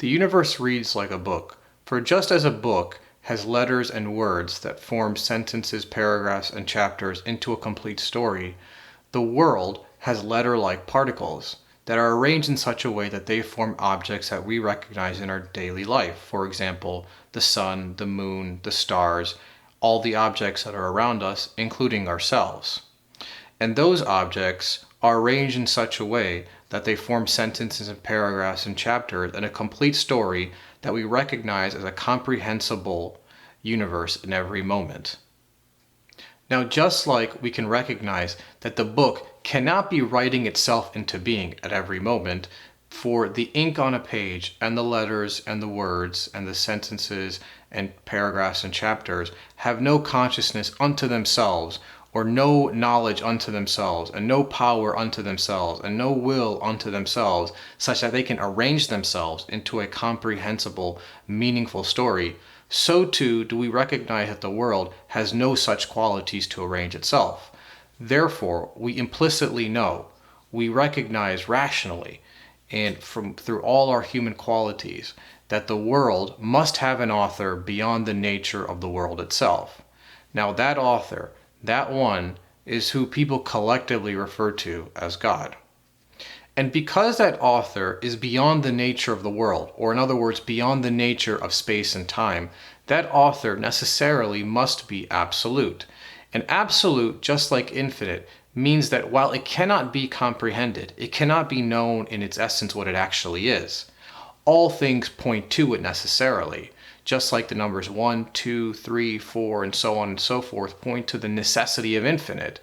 The universe reads like a book, for just as a book has letters and words that form sentences, paragraphs, and chapters into a complete story, the world has letter-like particles that are arranged in such a way that they form objects that we recognize in our daily life. For example, the sun, the moon, the stars, all the objects that are around us, including ourselves. And those objects are arranged in such a way that they form sentences and paragraphs and chapters and a complete story that we recognize as a comprehensible universe in every moment. Now, just like we can recognize that the book cannot be writing itself into being at every moment, for the ink on a page and the letters and the words and the sentences and paragraphs and chapters have no consciousness unto themselves, or no knowledge unto themselves, and no power unto themselves, and no will unto themselves, such that they can arrange themselves into a comprehensible, meaningful story, so too do we recognize that the world has no such qualities to arrange itself. Therefore, we implicitly know, we recognize rationally, and through all our human qualities, that the world must have an author beyond the nature of the world itself. Now that author, that one, is who people collectively refer to as God. And because that author is beyond the nature of the world, or in other words, beyond the nature of space and time, that author necessarily must be absolute. And absolute, just like infinite, means that while it cannot be comprehended, it cannot be known in its essence what it actually is. All things point to it necessarily, just like the numbers 1, 2, 3, 4, and so on and so forth point to the necessity of infinite.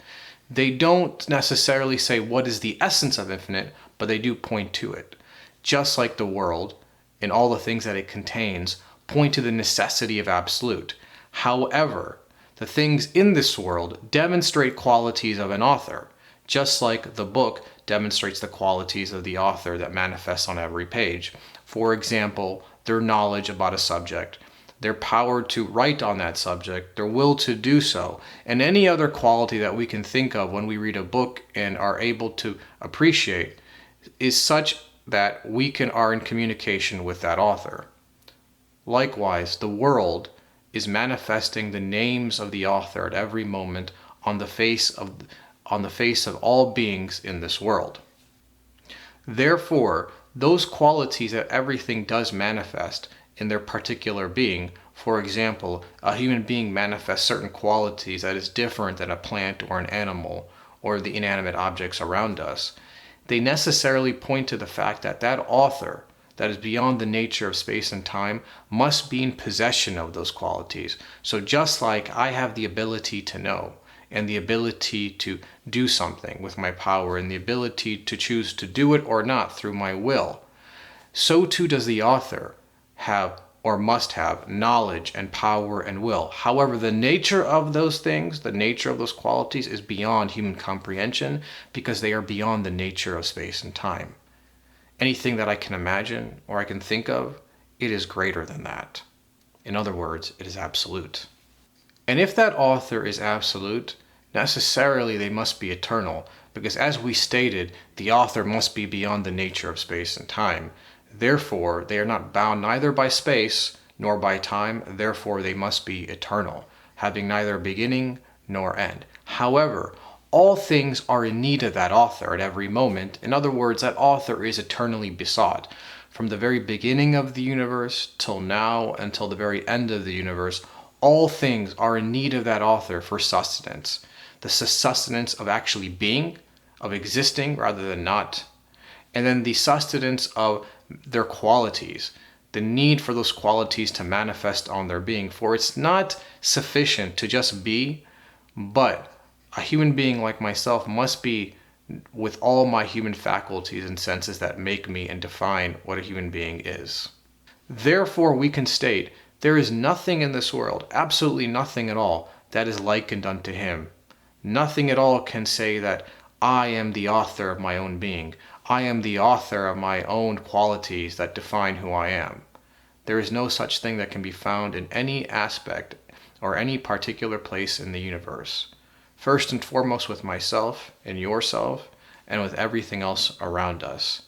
They don't necessarily say what is the essence of infinite, but they do point to it. Just like the world, and all the things that it contains, point to the necessity of absolute. However, the things in this world demonstrate qualities of an author, just like the book demonstrates the qualities of the author that manifests on every page. For example, their knowledge about a subject, their power to write on that subject, their will to do so, and any other quality that we can think of when we read a book and are able to appreciate is such that we are in communication with that author. Likewise, the world is manifesting the names of the author at every moment on the face of all beings in this world. Therefore, those qualities that everything does manifest in their particular being, for example, a human being manifests certain qualities that is different than a plant or an animal or the inanimate objects around us, they necessarily point to the fact that that author that is beyond the nature of space and time must be in possession of those qualities. So just like I have the ability to know, and the ability to do something with my power, and the ability to choose to do it or not through my will, so too does the author have or must have knowledge and power and will. However, the nature of those things, the nature of those qualities is beyond human comprehension because they are beyond the nature of space and time. Anything that I can imagine or I can think of, it is greater than that. In other words, it is absolute. And if that author is absolute, necessarily they must be eternal, because as we stated, the author must be beyond the nature of space and time. Therefore, they are not bound neither by space nor by time, therefore they must be eternal, having neither beginning nor end. However, all things are in need of that author at every moment. In other words, that author is eternally besought. From the very beginning of the universe till now, until the very end of the universe, all things are in need of that author for sustenance. The sustenance of actually being, of existing rather than not. And then the sustenance of their qualities, the need for those qualities to manifest on their being. For it's not sufficient to just be, but a human being like myself must be with all my human faculties and senses that make me and define what a human being is. Therefore, we can state there is nothing in this world, absolutely nothing at all, that is likened unto him. Nothing at all can say that I am the author of my own being. I am the author of my own qualities that define who I am. There is no such thing that can be found in any aspect or any particular place in the universe. First and foremost with myself and yourself, and with everything else around us.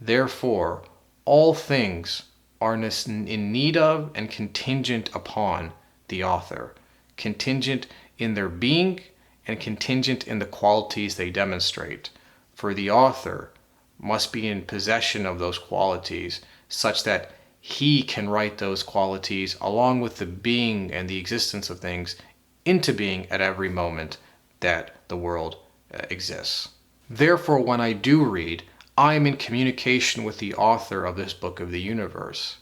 Therefore, all things are in need of and contingent upon the author, contingent in their being and contingent in the qualities they demonstrate. For the author must be in possession of those qualities such that he can write those qualities along with the being and the existence of things into being at every moment that the world exists. Therefore, when I do read, I am in communication with the author of this book of the universe.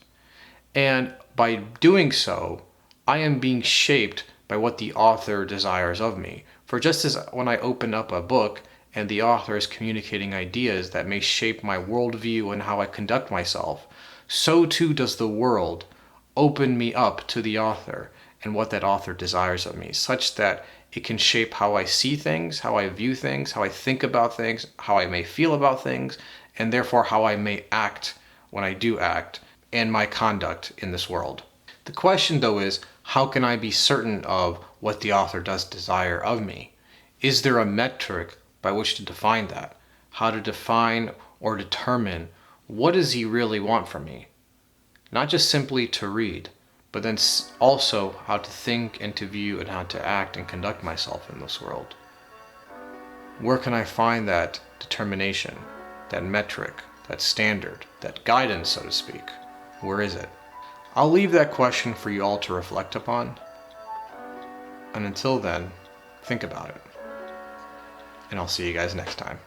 And by doing so, I am being shaped by what the author desires of me. For just as when I open up a book and the author is communicating ideas that may shape my worldview and how I conduct myself, so too does the world open me up to the author and what that author desires of me, such that it can shape how I see things, how I view things, how I think about things, how I may feel about things, and therefore how I may act when I do act, and my conduct in this world. The question, though, is how can I be certain of what the author does desire of me? Is there a metric by which to define that? How to define or determine what does he really want from me? Not just simply to read, but then also how to think and to view and how to act and conduct myself in this world. Where can I find that determination, that metric, that standard, that guidance, so to speak? Where is it? I'll leave that question for you all to reflect upon. And until then, think about it. And I'll see you guys next time.